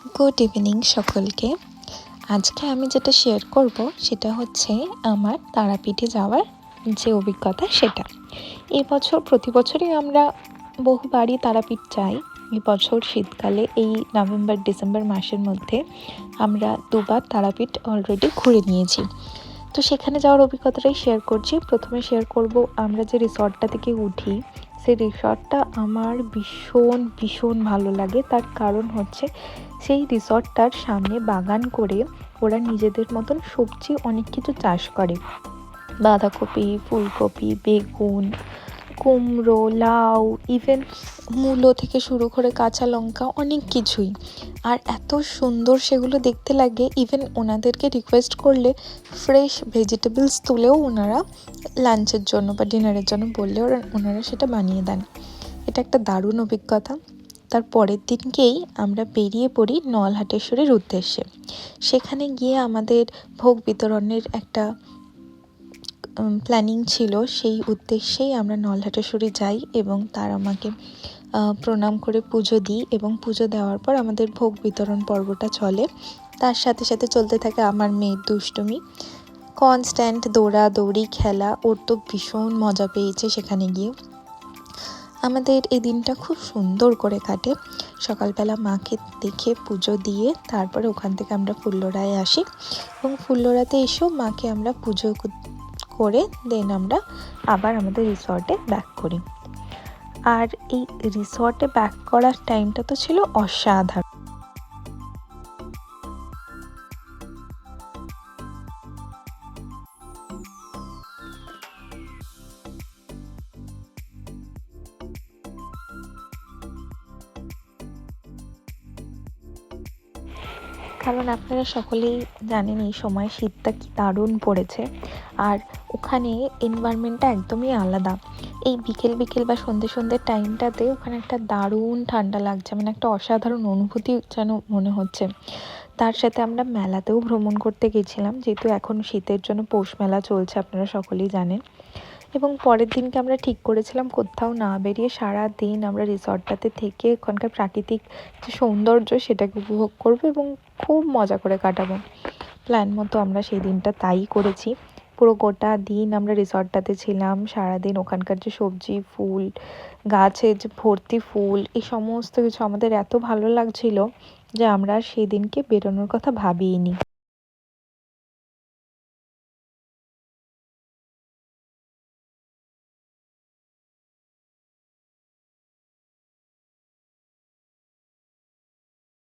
Good evening সকলকে। আজকে আমি যেটা শেয়ার করব সেটা হচ্ছে আমার তারাপীঠে যাওয়ার যে অভিজ্ঞতা সেটা। এবছর প্রতি বছরই আমরা বহুবারই তারাপীঠ যাই। এবছর শীতকালে এই নভেম্বর ডিসেম্বর মাসের মধ্যে আমরা দুবার তারাপীঠ অলরেডি ঘুরে নিয়েছি। তো সেখানে যাওয়ার অভিজ্ঞতাটাই শেয়ার করছি। প্রথমে শেয়ার করব আমরা যে রিসর্টটা থেকে উঠি, সেই রিসর্টটা আমার ভীষণ ভীষণ ভালো লাগে। তার কারণ হচ্ছে সেই রিসর্টটার সামনে বাগান করে ওরা নিজেদের মতন সবজি অনেক কিছু চাষ করে। বাঁধাকপি, ফুলকপি, বেগুন, কুমড়ো, লাউ, ইভেন মূলো থেকে শুরু করে কাঁচা লঙ্কা, অনেক কিছুই। আর এত সুন্দর সেগুলো দেখতে লাগে। ইভেন ওনাদেরকে রিকোয়েস্ট করলে ফ্রেশ ভেজিটেবলস তুলেও ওনারা লাঞ্চের জন্য বা ডিনারের জন্য বললে ওনারা সেটা বানিয়ে দেন। এটা একটা দারুণ অভিজ্ঞতা। তার পরের দিনকেই আমরা বেরিয়ে পড়ি নলহাটেশ্বরীর উদ্দেশ্যে। সেখানে গিয়ে আমাদের ভোগ বিতরণের একটা প্ল্যানিং ছিল। সেই উদ্দেশ্যেই আমরা নলহাটেশ্বরী যাই এবং তার আমাকে প্রণাম করে পুজো দিই এবং পুজো দেওয়ার পর আমাদের ভোগ বিতরণ পর্বটা চলে। তার সাথে সাথে চলতে থাকে আমার মেয়ের দুষ্টুমি, কনস্ট্যান্ট দৌড়াদৌড়ি খেলা। ওর তো ভীষণ মজা পেয়েছে সেখানে গিয়ে। আমাদের এই দিনটা খুব সুন্দর করে কাটে। সকালবেলা মাকে দেখে পুজো দিয়ে তারপরে ওখান থেকে আমরা ফুল্লরায় আসি এবং ফুল্লরাতে এসেও মাকে আমরা পুজো করে দেন আমরা আবার আমাদের রিসর্টে ব্যাক করি। আর এই রিসর্টে ব্যাক করার টাইমটা তো ছিল অসাধারণ। কারণ আপনারা সকলেই জানেন এই সময় শীতটা কি দারুণ পড়েছে। আর ওখানে এনভায়রনমেন্টটা একদমই আলাদা। এই বিকেল বিকেল বা সন্ধ্যের টাইমটাতে ওখানে একটা দারুণ ঠান্ডা লাগছে, মানে একটা অসাধারণ অনুভূতি যেন মনে হচ্ছে। তার সাথে আমরা মেলাতেও ভ্রমণ করতে গেছিলাম, যেহেতু এখন শীতের জন্য পৌষ মেলা চলছে, আপনারা সকলেই জানেন। এবং পরের দিনকে আমরা ঠিক করেছিলাম কোথাও না বেরিয়ে সারা দিন আমরা রিসর্টটাতে থেকে ওখানকার প্রাকৃতিক যে সৌন্দর্য সেটাকে উপভোগ করব এবং খুব মজা করে কাটাবো। প্ল্যান মতো আমরা সেই দিনটা তাই করেছি। পুরো গোটা দিন আমরা রিসর্টটাতে ছিলাম। সারাদিন ওখানকার যে সবজি, ফুল গাছে যে ভর্তি ফুল, এই সমস্ত কিছু আমাদের এত ভালো লাগছিল যে আমরা সেই দিনকে বেরোনোর কথা ভাবিইনি।